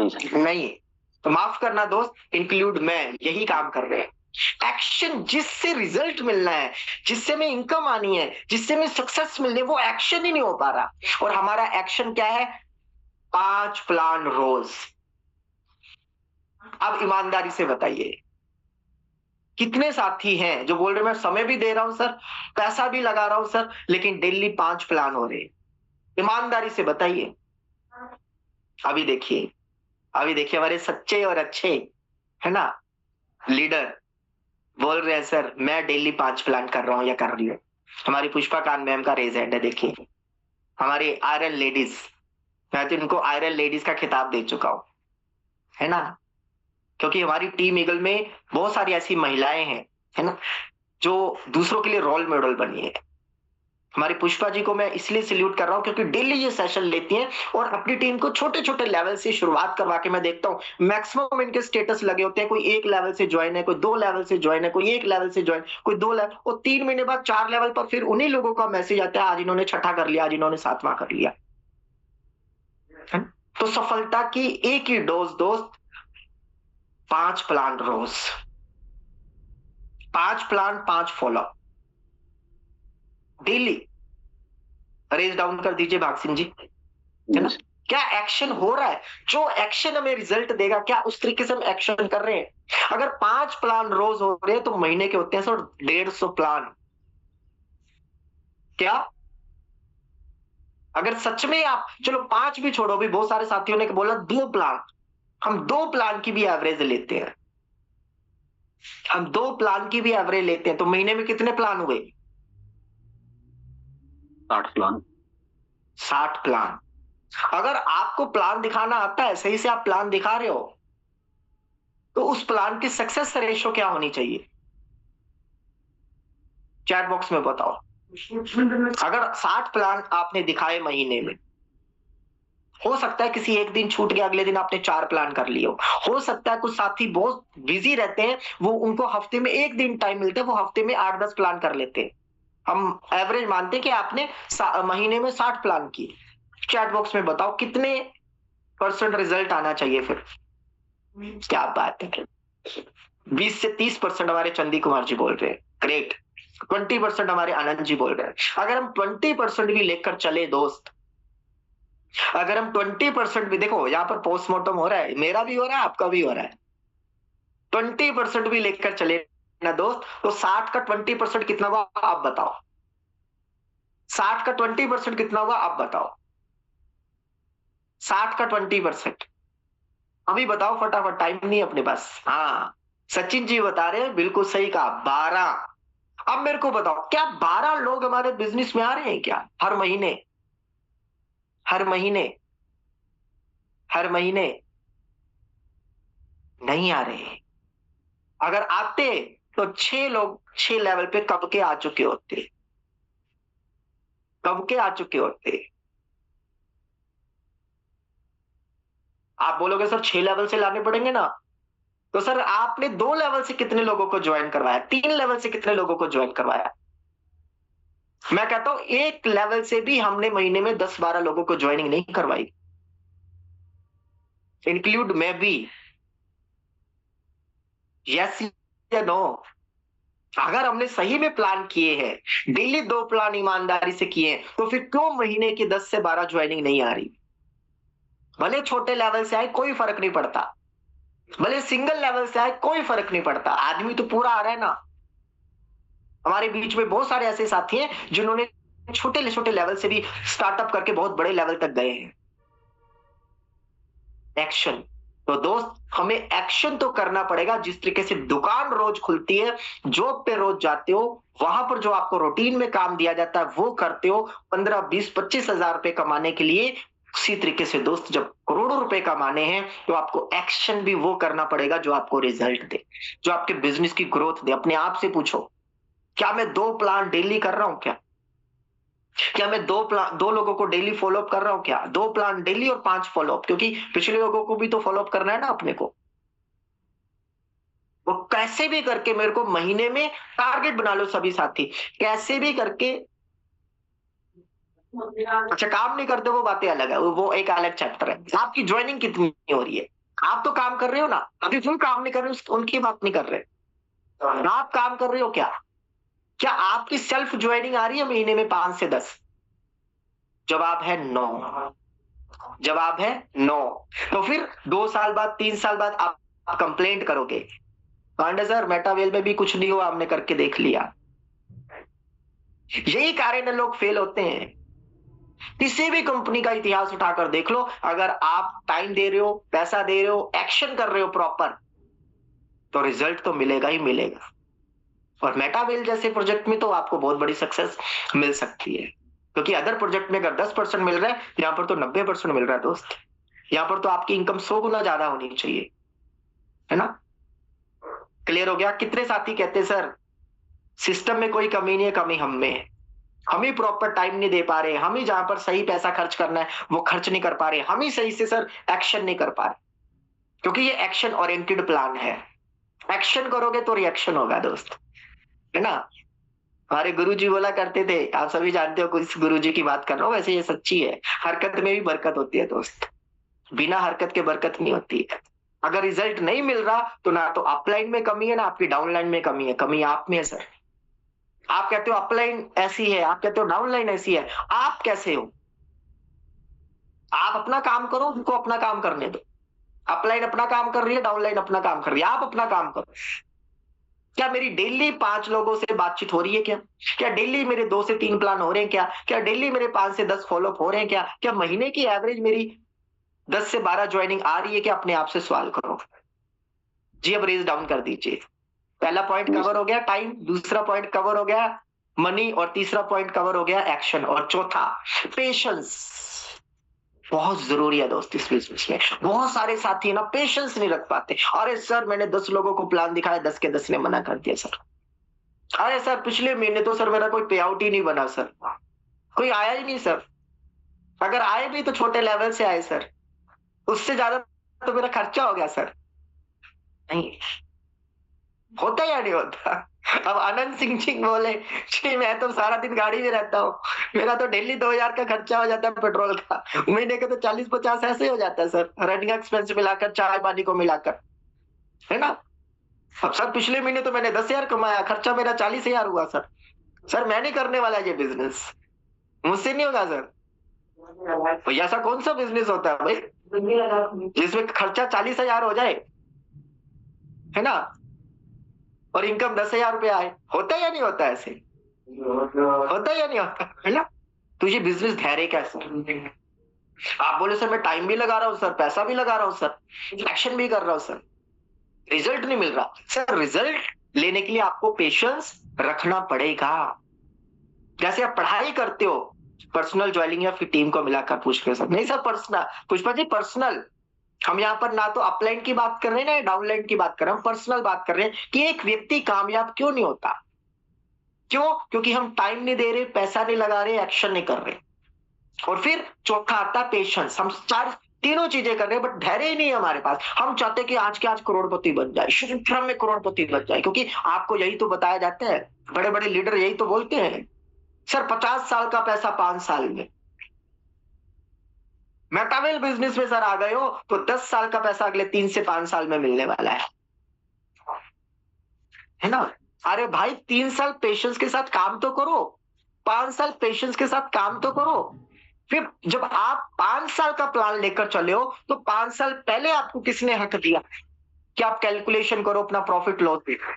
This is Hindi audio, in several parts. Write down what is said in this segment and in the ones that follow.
नहीं सर। नहीं, तो माफ करना दोस्त, इंक्लूड मैं, यही काम कर रहे हैं। एक्शन जिससे रिजल्ट मिलना है, जिससे में इनकम आनी है, जिससे में सक्सेस मिलनी है, वो एक्शन ही नहीं हो पा रहा। और हमारा एक्शन क्या है? 5 प्लान रोज। अब ईमानदारी से बताइए, कितने साथी हैं जो बोल रहे मैं समय भी दे रहा हूं सर, पैसा भी लगा रहा हूं सर, लेकिन डेली 5 प्लान हो रहे? ईमानदारी से बताइए। अभी देखिए, अभी देखिए हमारे सच्चे और अच्छे, है ना, लीडर बोल रहे हैं सर मैं डेली 5 प्लान कर रहा हूं या कर रही हूं। हमारी पुष्पा कांत मैम का रेज हैंड है, देखिए। हमारी आयरन लेडीज, मैं तो इनको आयरन लेडीज का खिताब दे चुका हूं, है ना, क्योंकि हमारी टीम ईगल में बहुत सारी ऐसी महिलाएं हैं, है ना, जो दूसरों के लिए रोल मॉडल बनी है। हमारी पुष्पा जी को मैं इसलिए सल्यूट कर रहा हूं क्योंकि डेली ये सेशन लेती हैं और अपनी टीम को छोटे छोटे लेवल से शुरुआत करवा के, मैं देखता हूं मैक्सिमम इनके स्टेटस लगे होते हैं, कोई 1 लेवल से ज्वाइन है, कोई 2 लेवल से ज्वाइन है, कोई 1 लेवल से ज्वाइन, कोई 2 लेवल, और 3 महीने बाद 4 लेवल पर फिर उन्हीं लोगों का मैसेज आता है आज इन्होंने छठा कर लिया, आज इन्होंने 7वां कर लिया। तो सफलता की एक ही डोज दोस्त, 5 प्लान रोज, 5 प्लान 5 फॉलो डेली। रेज डाउन कर दीजिए भाग सिंह जी, है ना। क्या एक्शन हो रहा है? जो एक्शन हमें रिजल्ट देगा, क्या उस तरीके से हम एक्शन कर रहे हैं? अगर 5 प्लान रोज हो रहे हैं तो महीने के होते हैं सर 150 प्लान। क्या अगर सच में आप, चलो 5 भी छोड़ो, भी बहुत सारे साथियों ने बोला 2 प्लान, हम 2 प्लान की भी एवरेज लेते हैं, हम 2 प्लान की भी एवरेज लेते हैं, तो महीने में कितने प्लान हुए? 60 प्लान। 60 प्लान। अगर आपको प्लान दिखाना आता है, सही से आप प्लान दिखा रहे हो, तो उस प्लान की सक्सेस रेशो क्या होनी चाहिए? चैट बॉक्स में बताओ। अगर 60 प्लान आपने दिखाए महीने में, हो सकता है किसी एक दिन छूट गया, अगले दिन आपने 4 प्लान कर लिए हो सकता है कुछ साथी बहुत बिजी रहते हैं, वो उनको हफ्ते में एक दिन टाइम मिलता है, वो हफ्ते में 8-10 प्लान कर लेते हैं। हम एवरेज मानते हैं कि आपने महीने में 60 प्लान किए। चैट बॉक्स में बताओ कितने % रिजल्ट आना चाहिए फिर? क्या बात है, 20 से 30% हमारे चंदी कुमार जी बोल रहे हैं, ग्रेट। 20% हमारे आनंद जी बोल रहे हैं। अगर हम 20% भी लेकर चले दोस्त, अगर हम 20% भी, देखो यहाँ पर पोस्टमार्टम हो रहा है, मेरा भी हो रहा है, आपका भी हो रहा है, 20% भी लेकर चले ना दोस्त, तो 60 का 20% कितना हुआ आप बताओ? 60 का 20% कितना हुआ आप बताओ? 60 का 20%, अभी बताओ फटाफट, टाइम नहीं अपने पास। हाँ, सचिन जी बता रहे हैं, बिल्कुल सही कहा, 12। अब मेरे को बताओ, क्या 12 लोग हमारे बिजनेस में आ रहे हैं क्या हर महीने? हर महीने, हर महीने नहीं आ रहे। अगर आते तो 6 लोग 6 लेवल पे कब के आ चुके होते, कब के आ चुके होते। आप बोलोगे सर 6 लेवल से लाने पड़ेंगे ना, तो सर आपने 2 लेवल से कितने लोगों को ज्वाइन करवाया, 3 लेवल से कितने लोगों को ज्वाइन करवाया? मैं कहता हूं 1 लेवल से भी हमने महीने में 10-12 लोगों को ज्वाइनिंग नहीं करवाई, इंक्लूड मैं भी। यस या नो? अगर हमने सही में प्लान किए हैं, डेली 2 प्लान ईमानदारी से किए हैं, तो फिर क्यों महीने की 10 से 12 ज्वाइनिंग नहीं आ रही? भले छोटे लेवल से आए कोई फर्क नहीं पड़ता, भले सिंगल लेवल से आए कोई फर्क नहीं पड़ता, आदमी तो पूरा आ रहा है ना। हमारे बीच में बहुत सारे ऐसे साथी हैं जिन्होंने छोटे छोटे लेवल से भी स्टार्टअप करके बहुत बड़े लेवल तक गए हैं। एक्शन, तो दोस्त हमें एक्शन तो करना पड़ेगा। जिस तरीके से दुकान रोज खुलती है, जॉब पे रोज जाते हो, वहां पर जो आपको रूटीन में काम दिया जाता है वो करते हो, 15, 20, 25 हजार रुपए कमाने के लिए। उसी तरीके से दोस्त जब करोड़ों रुपए कमाने हैं तो आपको एक्शन भी वो करना पड़ेगा जो आपको रिजल्ट दे, जो आपके बिजनेस की ग्रोथ दे। अपने आप से पूछो, क्या मैं 2 प्लान डेली कर रहा हूं क्या? क्या मैं 2 लोगों को डेली फॉलोअप कर रहा हूं क्या? 2 प्लान डेली और 5 फॉलोअप, क्योंकि पिछले लोगों को भी तो फॉलोअप करना है ना अपने को। वो कैसे भी करके मेरे को महीने में टारगेट बना लो सभी साथी, कैसे भी करके अच्छा, काम नहीं करते वो बातें अलग है, वो एक अलग चैप्टर है। आपकी ज्वाइनिंग कितनी हो रही है? आप तो काम कर रहे हो ना, अभी फुल काम नहीं कर रहे हो, उनकी बात नहीं कर रहे। आप काम कर रहे हो क्या? क्या आपकी सेल्फ ज्वाइनिंग आ रही है महीने में 5 से 10? जवाब है नो। जवाब है नो। तो फिर 2 साल बाद, 3 साल बाद आप कंप्लेंट करोगे, पांडे सर मेटावेल में भी कुछ नहीं हुआ, हमने करके देख लिया। यही कारण है लोग फेल होते हैं। किसी भी कंपनी का इतिहास उठाकर देख लो, अगर आप टाइम दे रहे हो, पैसा दे रहे हो, एक्शन कर रहे हो प्रॉपर, तो रिजल्ट तो मिलेगा ही मिलेगा। और मेटावेल जैसे प्रोजेक्ट में तो आपको बहुत बड़ी सक्सेस मिल सकती है, क्योंकि अदर प्रोजेक्ट में अगर 10% मिल रहा है, यहाँ पर तो 90% मिल रहा है दोस्त। यहाँ पर तो आपकी इनकम 100 गुना ज्यादा होनी चाहिए, है ना? क्लियर हो गया? कितने साथी कहते हैं सर सिस्टम में कोई कमी नहीं है, कमी हम में है, हम ही प्रॉपर टाइम नहीं दे पा रहे, हम ही जहां पर सही पैसा खर्च करना है वो खर्च नहीं कर पा रहे, हम ही सही से सर एक्शन नहीं कर पा रहे, क्योंकि ये एक्शन ओरिएंटेड प्लान है। एक्शन करोगे तो रिएक्शन होगा दोस्त, है ना? हमारे गुरुजी बोला करते थे, आप सभी जानते हो किस गुरुजी की बात कर रहा हूँ, वैसे ये सच्ची है, हरकत में भी बरकत होती है दोस्त, बिना हरकत के बरकत नहीं होती है। अगर रिजल्ट नहीं मिल रहा तो ना तो अपलाइन में कमी है, ना आपकी डाउनलाइन में कमी है, कमी आप में है सर। आप कहते हो अपलाइन ऐसी है, आप कहते हो डाउनलाइन ऐसी है, आप कैसे हो? आप अपना काम करो, उनको अपना काम करने दो। अपलाइन अपना काम कर रही है, डाउनलाइन अपना काम कर रही है, आप अपना काम करो। क्या मेरी डेली 5 लोगों से बातचीत हो रही है? क्या डेली मेरे 2 से 3 प्लान हो रहे हैं? क्या डेली मेरे 5 से 10 फॉलोअप हो रहे हैं? क्या महीने की एवरेज मेरी 10 से 12 ज्वाइनिंग आ रही है? क्या अपने आप से सवाल करो जी। अब रेज डाउन कर दीजिए। पहला पॉइंट कवर हो गया टाइम, दूसरा पॉइंट कवर हो गया मनी, और तीसरा पॉइंट कवर हो गया एक्शन, और चौथा पेशेंस। बहुत जरूरी है दोस्त इस बिजनेस में। बहुत सारे साथी है ना पेशेंस नहीं रख पाते। अरे सर मैंने 10 लोगों को प्लान दिखाया, 10 के 10 ने मना कर दिया सर। अरे सर पिछले महीने तो सर मेरा कोई पे आउट ही नहीं बना सर, कोई आया ही नहीं सर, अगर आए भी तो छोटे लेवल से आए सर, उससे ज्यादा तो मेरा खर्चा हो गया सर। नहीं होता या नहीं होता? अब आनंद सिंह जी बोले जी मैं तो सारा दिन गाड़ी में रहता हूँ, मेरा तो डेली 2000 का खर्चा हो जाता है पेट्रोल का, महीने के तो 40-50 ऐसे ही हो जाता है सर, रनिंग एक्सपेंस मिलाकर, चाय पानी को मिलाकर, है ना? अब सर पिछले महीने तो मैंने 10,000 कमाया, खर्चा मेरा 40,000 हुआ सर। सर मैं नहीं करने वाला ये बिजनेस, मुझसे नहीं होगा सर। तो ऐसा कौन सा बिजनेस होता है भाई जिसमें खर्चा 40,000 हो जाए, है ना, और इनकम 10,000 रुपया आए? होता है या नहीं होता? ऐसे होता है या नहीं होता, है ना? तो ये बिजनेस धैर्य कैसे? आप बोले सर मैं टाइम भी लगा रहा हूँ सर, पैसा भी लगा रहा हूँ सर, एक्शन भी कर रहा हूँ सर, रिजल्ट नहीं मिल रहा। सर रिजल्ट लेने के लिए आपको पेशेंस रखना पड़ेगा। जैसे आप पढ़ाई करते हो, पर्सनल ज्वाइनिंग या फिर टीम को मिलाकर पूछ के सर, नहीं sir personal, Pushpa ji personal, हम यहाँ पर ना तो अपलाइन की बात कर रहे हैं ना डाउनलाइन की बात कर रहे हैं, हम पर्सनल बात कर रहे हैं कि एक व्यक्ति कामयाब क्यों नहीं होता? क्यों? क्योंकि हम टाइम नहीं दे रहे, पैसा नहीं लगा रहे, एक्शन नहीं कर रहे। और फिर चौथा आता पेशेंस। हम तीनों चीजें कर रहे हैं बट धैर्य ही नहीं है हमारे पास। हम चाहते कि आज के आज करोड़पति बन जाए, शीघ्र में करोड़पति बन जाए, क्योंकि आपको यही तो बताया जाता है, बड़े बड़े लीडर यही तो बोलते हैं सर 50 साल का पैसा 5 साल में। मेटावेल बिजनेस में सर आ गए हो तो 10 साल का पैसा अगले 3 से 5 साल में मिलने वाला है ना? अरे भाई 3 साल पेशेंस के साथ काम तो करो, 5 साल पेशेंस के साथ काम तो करो। फिर जब आप 5 साल का प्लान लेकर चले हो तो 5 साल पहले आपको किसने हक दिया कि आप कैलकुलेशन करो अपना प्रॉफिट लॉस देखो?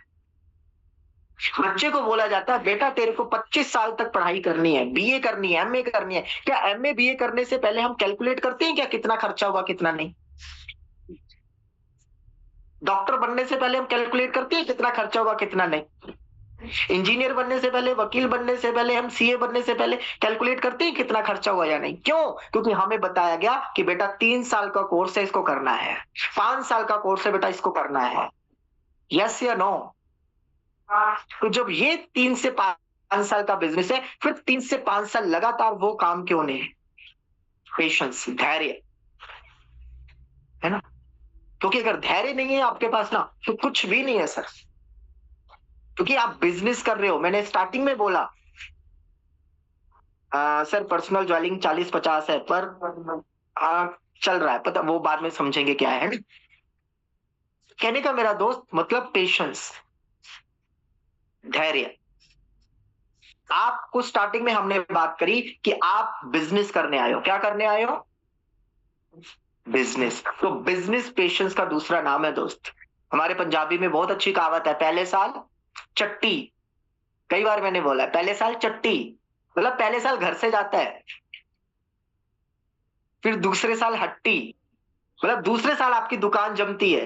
बच्चे को बोला जाता है बेटा तेरे को 25 साल तक पढ़ाई करनी है, बीए करनी है, एमए करनी है। क्या एमए बीए करने से पहले हम कैलकुलेट करते हैं क्या कितना खर्चा हुआ कितना नहीं? डॉक्टर बनने से पहले हम कैलकुलेट करते हैं कितना खर्चा हुआ कितना नहीं? इंजीनियर बनने से पहले, वकील बनने से पहले, हम सीए बनने से पहले कैलकुलेट करते हैं कितना खर्चा हुआ या नहीं? क्यों? क्योंकि हमें बताया गया कि बेटा 3 साल का कोर्स है इसको करना है, 5 साल का कोर्स है बेटा इसको करना है। यस या नो? तो जब ये 3 से 5 साल का बिजनेस है, फिर 3 से 5 साल लगातार वो काम क्यों नहीं? पेशेंस, धैर्य, है ना? क्योंकि अगर धैर्य नहीं है आपके पास ना तो कुछ भी नहीं है सर। क्योंकि आप बिजनेस कर रहे हो, मैंने स्टार्टिंग में बोला सर पर्सनल ज्वेलिंग 40-50 है, पर चल रहा है, पता वो बाद में समझेंगे क्या है। कहने का मेरा दोस्त मतलब पेशेंस, धैर्य। आपको स्टार्टिंग में हमने बात करी कि आप बिजनेस करने आए हो, क्या करने आए हो? बिजनेस। तो बिजनेस पेशेंस का दूसरा नाम है दोस्त। हमारे पंजाबी में बहुत अच्छी कहावत है, पहले साल चट्टी। कई बार मैंने बोला है पहले साल चट्टी, मतलब पहले साल घर से जाता है, फिर दूसरे साल हट्टी, मतलब दूसरे साल आपकी दुकान जमती है,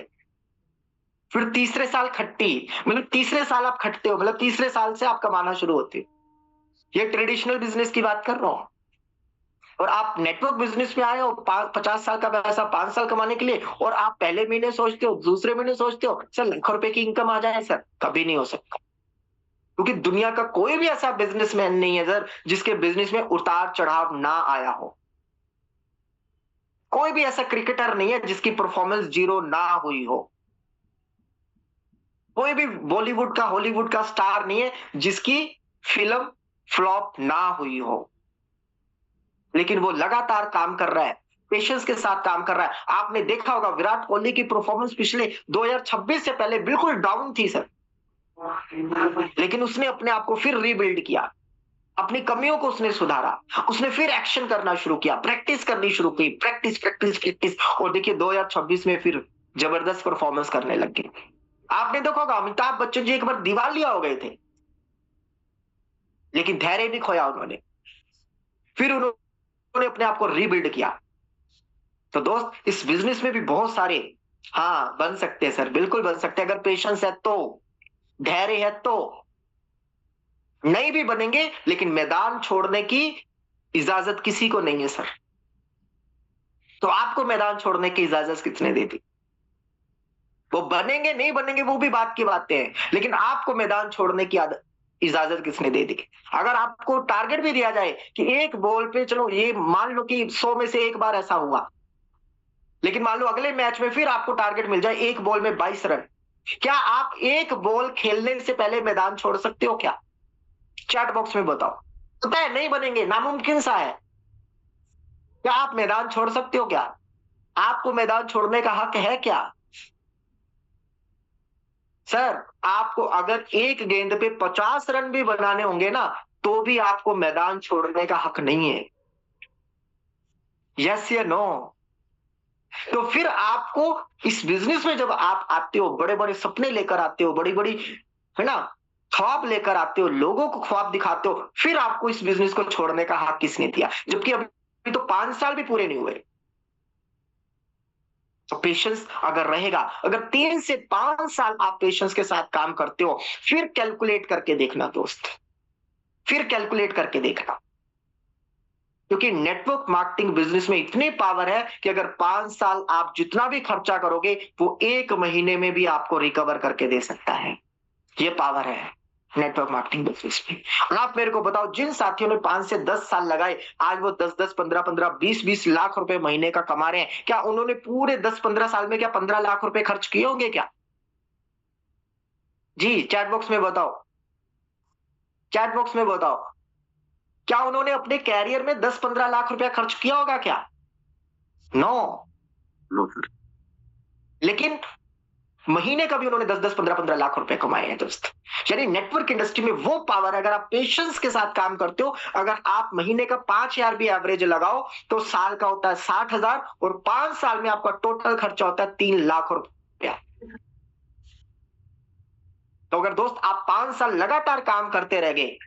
फिर तीसरे साल खट्टी, मतलब तीसरे साल आप खटते हो, मतलब तीसरे साल से आप कमाना शुरू होते हो। ये ट्रेडिशनल बिजनेस की बात कर रहा हूं। और आप नेटवर्क बिजनेस में आए हो 50 साल का पैसा 5 साल कमाने के लिए, और आप पहले महीने सोचते हो, दूसरे महीने सोचते हो सर लाखों रुपए की इनकम आ जाए, सर कभी नहीं हो सकता। क्योंकि दुनिया का कोई भी ऐसा बिजनेसमैन नहीं है सर जिसके बिजनेस में उतार चढ़ाव ना आया हो। कोई भी ऐसा क्रिकेटर नहीं है जिसकी परफॉर्मेंस जीरो ना हुई हो। कोई भी बॉलीवुड का हॉलीवुड का स्टार नहीं है जिसकी फिल्म फ्लॉप ना हुई हो। लेकिन वो लगातार काम कर रहा है, पेशेंस के साथ काम कर रहा है। आपने देखा होगा विराट कोहली की परफॉर्मेंस पिछले 2026 से पहले बिल्कुल डाउन थी सर, लेकिन उसने अपने आप को फिर रीबिल्ड किया, अपनी कमियों को उसने सुधारा, उसने फिर एक्शन करना शुरू किया, प्रैक्टिस करनी शुरू की, प्रैक्टिस प्रैक्टिस प्रैक्टिस, और देखिए 2026 में फिर जबरदस्त परफॉर्मेंस करने लग गए। आपने देखा होगा अमिताभ बच्चन जी एक बार दिवालिया हो गए थे, लेकिन धैर्य नहीं खोया उन्होंने, फिर उन्होंने अपने आप को रीबिल्ड किया। तो दोस्त इस बिजनेस में भी बहुत सारे हाँ बन सकते हैं सर, बिल्कुल बन सकते हैं, अगर पेशेंस है तो, धैर्य है तो। नहीं भी बनेंगे लेकिन मैदान छोड़ने की इजाजत किसी को नहीं है सर। तो आपको मैदान छोड़ने की इजाजत किसने दे दी? वो बनेंगे नहीं बनेंगे वो भी बात की बातें हैं, लेकिन आपको मैदान छोड़ने की इजाजत किसने दे दी? अगर आपको टारगेट भी दिया जाए कि एक बॉल पे, चलो ये मान लो कि 100 में से एक बार ऐसा हुआ, लेकिन मान लो अगले मैच में फिर आपको टारगेट मिल जाए एक बॉल में 22 रन, क्या आप एक बॉल खेलने से पहले मैदान छोड़ सकते हो क्या? चैट बॉक्स में बताओ। पता है नहीं बनेंगे, नामुमकिन सा है। क्या आप मैदान छोड़ सकते हो क्या? आपको मैदान छोड़ने का हक है क्या? सर आपको अगर एक गेंद पे 50 रन भी बनाने होंगे ना, तो भी आपको मैदान छोड़ने का हक नहीं है। यस या नो? तो फिर आपको इस बिजनेस में जब आप आते हो, बड़े बड़े सपने लेकर आते हो, बड़ी बड़ी है ना ख्वाब लेकर आते हो, लोगों को ख्वाब दिखाते हो, फिर आपको इस बिजनेस को छोड़ने का हक किसने दिया? जबकि अभी तो 5 साल भी पूरे नहीं हुए। तो पेशेंस अगर रहेगा, अगर 3 से 5 साल आप पेशेंस के साथ काम करते हो, फिर कैलकुलेट करके देखना दोस्त, फिर कैलकुलेट करके देखना। क्योंकि नेटवर्क मार्केटिंग बिजनेस में इतनी पावर है कि अगर 5 साल आप जितना भी खर्चा करोगे वो 1 महीने में भी आपको रिकवर करके दे सकता है। ये पावर है नेटवर्क मार्केटिंग बिजनेस में। और आप मेरे को बताओ, जिन साथियों ने 5 से 10 साल लगाए, आज वो 10-10, 15-15, 20-20 लाख रुपए महीने का कमा रहे हैं। क्या उन्होंने पूरे 10-15 साल में क्या 15 लाख रुपए खर्च किए होंगे क्या? जी चैट बॉक्स में बताओ, चैट बॉक्स में बताओ, क्या उन्होंने अपने कैरियर में 10-15 लाख रुपया खर्च किया होगा क्या? नो। लेकिन महीने का भी उन्होंने 10-10, 15-15 लाख रुपए कमाए हैं दोस्त। यानी नेटवर्क इंडस्ट्री में वो पावर है, अगर आप पेशेंस के साथ काम करते हो, अगर आप महीने का 5,000 भी एवरेज लगाओ तो साल का होता है 60,000, और 5 साल में आपका टोटल खर्चा होता है 3 लाख रुपया। तो अगर दोस्त आप 5 साल लगातार काम करते रह गए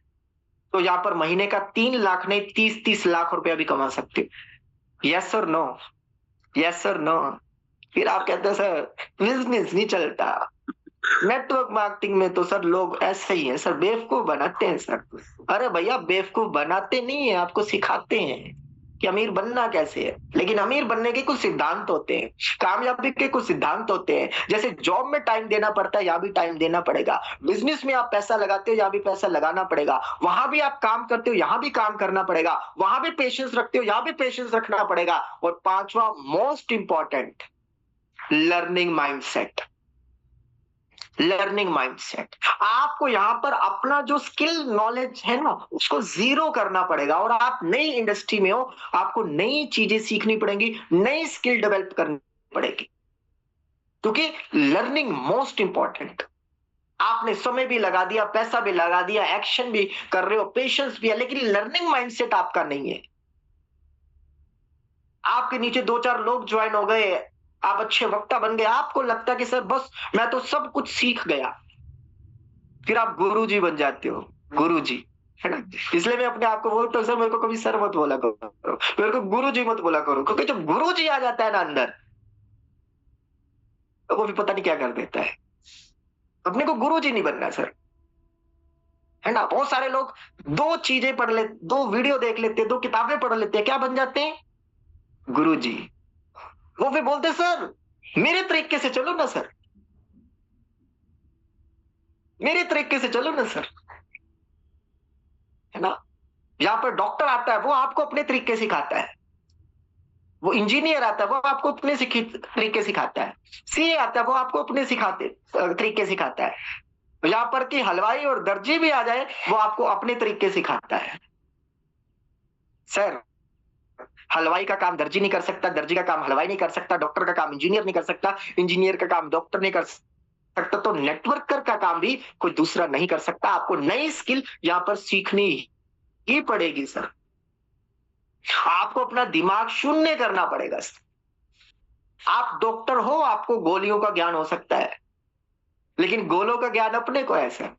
तो यहां पर महीने का 3 लाख नहीं 30-30 लाख रुपया भी कमा सकते हो। यस और नो? यस और नो? फिर आप कहते हैं सर बिजनेस नहीं चलता। नेटवर्क मार्केटिंग में तो सर लोग ऐसे ही हैं सर, बेवकूफ बनाते हैं सर। अरे भैया बेवकूफ बनाते नहीं है, आपको सिखाते हैं कि अमीर बनना कैसे है। लेकिन अमीर बनने के कुछ सिद्धांत होते हैं, कामयाबी के कुछ सिद्धांत होते हैं। जैसे जॉब में टाइम देना पड़ता है, यहाँ भी टाइम देना पड़ेगा। बिजनेस में आप पैसा लगाते हो, यहाँ भी पैसा लगाना पड़ेगा। वहां भी आप काम करते हो, यहाँ भी काम करना पड़ेगा। वहां भी पेशेंस रखते हो, यहाँ भी पेशेंस रखना पड़ेगा। और 5वां most important, learning mindset. Learning mindset. आपको यहाँ पर अपना जो स्किल नॉलेज है ना उसको जीरो करना पड़ेगा, और आप नई इंडस्ट्री में हो, आपको नई चीजें सीखनी पड़ेंगी, नई स्किल डेवलप करनी पड़ेगी, क्योंकि लर्निंग मोस्ट इंपॉर्टेंट। आपने समय भी लगा दिया, पैसा भी लगा दिया, एक्शन भी कर रहे हो, पेशेंस भी है, लेकिन लर्निंग माइंडसेट आपका नहीं है। आपके नीचे 2-4 लोग ज्वाइन हो गए, आप अच्छे वक्ता बन गए, आपको लगता है कि सर बस मैं तो सब कुछ सीख गया, फिर आप गुरुजी बन जाते हो, गुरुजी, है ना। इसलिए मैं अपने आप को बोलता हूँ, सर मेरे को कभी सर मत बोला करो, मेरे को गुरुजी मत बोला करो, क्योंकि जब गुरुजी आ जाता है ना अंदर, तो वो भी पता नहीं क्या कर देता है। अपने को गुरुजी नहीं बनना सर, है ना। बहुत सारे लोग 2 चीजें पढ़ ले, 2 वीडियो देख लेते हैं, 2 किताबें पढ़ लेते हैं, क्या बन जाते हैं? गुरुजी। वो फिर बोलते सर मेरे तरीके से चलो ना सर, मेरे तरीके से चलो ना सर, है ना। यहाँ पर डॉक्टर आता है, वो आपको अपने तरीके सिखाता है। वो इंजीनियर आता है, वो आपको अपने तरीके सिखाता है। सीए आता है, वो आपको अपने तरीके सिखाता है। यहाँ पर कि हलवाई और दर्जी भी आ जाए, वो आपको अपने तरीके सिखाता है। सर हलवाई का काम दर्जी नहीं कर सकता, दर्जी का काम हलवाई नहीं कर सकता, डॉक्टर का काम इंजीनियर नहीं कर सकता, इंजीनियर का काम डॉक्टर नहीं कर सकता, तो नेटवर्कर का काम भी कोई दूसरा नहीं कर सकता। आपको नई स्किल यहाँ पर सीखनी ही पड़ेगी सर। आपको अपना दिमाग शून्य करना पड़ेगा। आप डॉक्टर हो, आपको गोलियों का ज्ञान हो सकता है, लेकिन गोलों का ज्ञान अपने को है सर।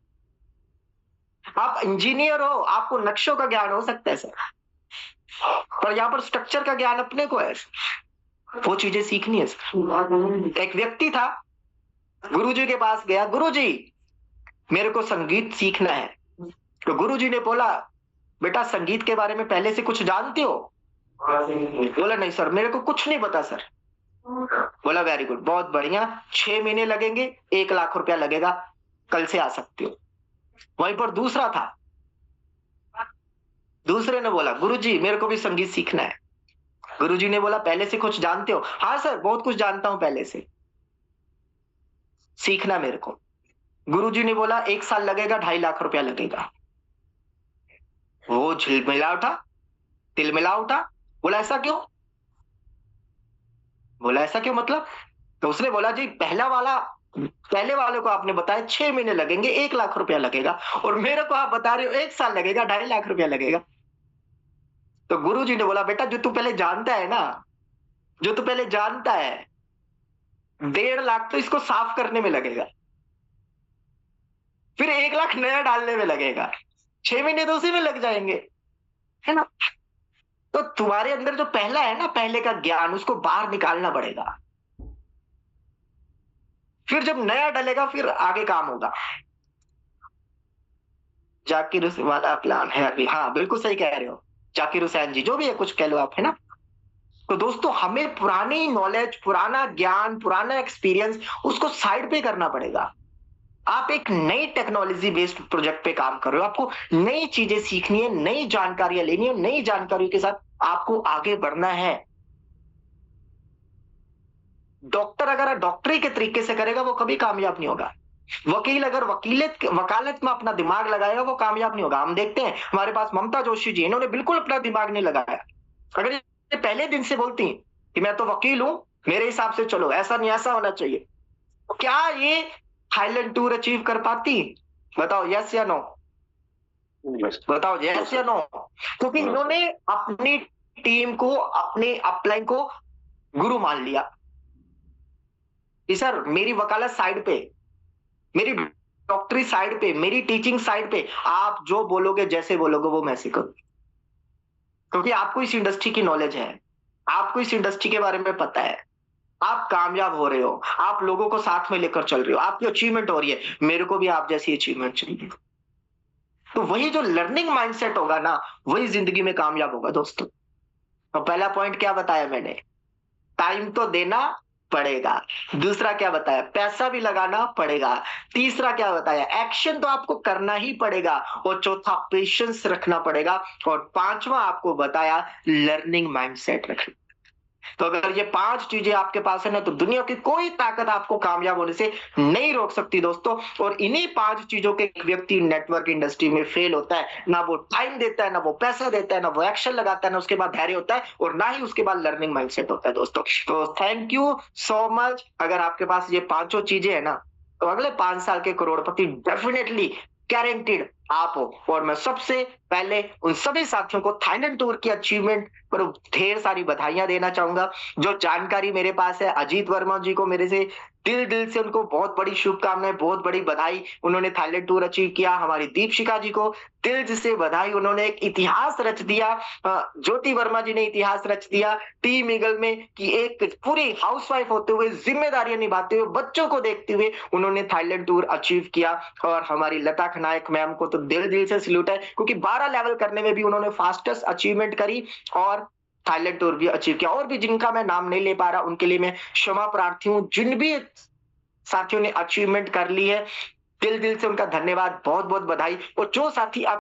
आप इंजीनियर हो, आपको नक्शों का ज्ञान हो सकता है सर, पर यहाँ पर स्ट्रक्चर का ज्ञान अपने को है। वो चीजें सीखनी है सर। एक व्यक्ति था, गुरुजी के पास गया, गुरुजी मेरे को संगीत सीखना है। तो गुरुजी ने बोला बेटा संगीत के बारे में पहले से कुछ जानते हो? बोला नहीं सर, मेरे को कुछ नहीं पता सर। बोला वेरी गुड, बहुत बढ़िया, 6 महीने लगेंगे, 1 लाख रुपया लगेगा, कल से आ सकते हो। वहीं पर दूसरा था, दूसरे ने बोला गुरुजी मेरे को भी संगीत सीखना है। गुरुजी ने बोला पहले से कुछ जानते हो? हाँ सर बहुत कुछ जानता हूं पहले से, सीखना मेरे को। गुरुजी ने बोला 1 साल लगेगा, 2.5 लाख रुपया लगेगा। वो झिलमिला उठा, तिलमिला उठा, बोला ऐसा क्यों? बोला ऐसा क्यों मतलब? तो उसने बोला जी पहले वाले को आपने बताया 6 महीने लगेंगे, 1 लाख रुपया लगेगा, और मेरे को आप बता रहे हो 1 साल लगेगा, 2.5 लाख रुपया लगेगा। तो गुरुजी ने बोला बेटा जो तू पहले जानता है ना, जो तू पहले जानता है, 1.5 लाख तो इसको साफ करने में लगेगा, फिर 1 लाख नया डालने में लगेगा, 6 महीने तो उसी में लग जाएंगे, है ना। तो तुम्हारे अंदर जो पहला है ना, पहले का ज्ञान, उसको बाहर निकालना पड़ेगा, फिर जब नया डलेगा फिर आगे काम होगा। जाकिर हुसैन वाला प्लान है अभी, हाँ बिल्कुल सही कह रहे हो, जाकिर हुसैन जी जो भी है कुछ कह लो आप, है ना। तो दोस्तों हमें पुरानी नॉलेज, पुराना ज्ञान, पुराना एक्सपीरियंस उसको साइड पे करना पड़ेगा। आप एक नई टेक्नोलॉजी बेस्ड प्रोजेक्ट पे काम कर रहे हो, आपको नई चीजें सीखनी है, नई जानकारियां लेनी है, नई जानकारियों के साथ आपको आगे बढ़ना है। डॉक्टर अगर डॉक्टरी के तरीके से करेगा वो कभी कामयाब नहीं होगा। वकील अगर वकालत में अपना दिमाग लगाएगा वो कामयाब नहीं होगा। हम देखते हैं हमारे पास ममता जोशी जी, इन्होंने बिल्कुल अपना दिमाग नहीं लगाया। अगर ये पहले दिन से बोलती कि मैं तो वकील हूं, मेरे हिसाब से चलो, ऐसा नहीं ऐसा होना चाहिए, क्या ये थाईलैंड टूर अचीव कर पाती? बताओ यस या नो, बताओ यस या नो। क्योंकि इन्होंने अपनी टीम को, अपने अपलाइन को गुरु मान लिया कि सर मेरी वकालत साइड पे, मेरी डॉक्टरी साइड पे, मेरी टीचिंग साइड पे, आप जो बोलोगे जैसे बोलोगे वो मैं सीखूंगा, क्योंकि आपको इस इंडस्ट्री की नॉलेज है, आपको इस इंडस्ट्री के बारे में पता है, आप कामयाब हो रहे हो, आप लोगों को साथ में लेकर चल रहे हो, आपकी अचीवमेंट हो रही है, मेरे को भी आप जैसी अचीवमेंट चाहिए। तो वही जो लर्निंग माइंडसेट होगा ना, वही जिंदगी में कामयाब होगा दोस्तों। तो पहला पॉइंट क्या बताया मैंने? टाइम तो देना पड़ेगा। दूसरा क्या बताया? पैसा भी लगाना पड़ेगा। तीसरा क्या बताया? एक्शन तो आपको करना ही पड़ेगा। और चौथा पेशेंस रखना पड़ेगा। और पांचवा आपको बताया लर्निंग माइंडसेट रखना। तो अगर ये 5 चीजें आपके पास है ना, तो दुनिया की कोई ताकत आपको कामयाब होने से नहीं रोक सकती दोस्तों। और इन्हीं 5 चीजों के एक व्यक्ति नेटवर्क इंडस्ट्री में फेल होता है, ना वो टाइम देता है, ना वो पैसा देता है, ना वो एक्शन लगाता है, ना उसके बाद धैर्य होता है, और ना ही उसके बाद लर्निंग माइंडसेट होता है दोस्तों। तो थैंक यू सो मच। अगर आपके पास ये पांचों चीजें है ना, तो अगले 5 साल के करोड़पति डेफिनेटली गारंटीड आप हो। और मैं सबसे पहले उन सभी साथियों को थाईलैंड टूर की अचीवमेंट पर ढेर सारी बधाइयां देना चाहूंगा। जो जानकारी मेरे पास है, अजीत वर्मा जी को मेरे से दिल से उनको बहुत बड़ी शुभकामनाएं, बहुत बड़ी बधाई। उन्होंने थाईलैंड टूर अचीव किया। हमारी दीपशिखा जी को दिल से बधाई, उन्होंने एक इतिहास रच दिया। ज्योति वर्मा जी ने इतिहास रच दिया टीम ईगल में, कि एक पूरी हाउसवाइफ होते हुए, जिम्मेदारियां निभाते हुए, बच्चों को देखते हुए उन्होंने थाईलैंड टूर अचीव किया। और हमारी लता खनायक मैम को तो दिल से सल्यूट है, क्योंकि 12 लेवल करने में भी उन्होंने फास्टेस्ट अचीवमेंट करी और थाईलैंड टूर भी अचीव किया। और भी जिनका मैं नाम नहीं ले पा रहा, उनके लिए मैं क्षमा प्रार्थी हूँ। जिन भी साथियों ने अचीवमेंट कर ली है, दिल से उनका धन्यवाद, बहुत बहुत बधाई। और जो साथी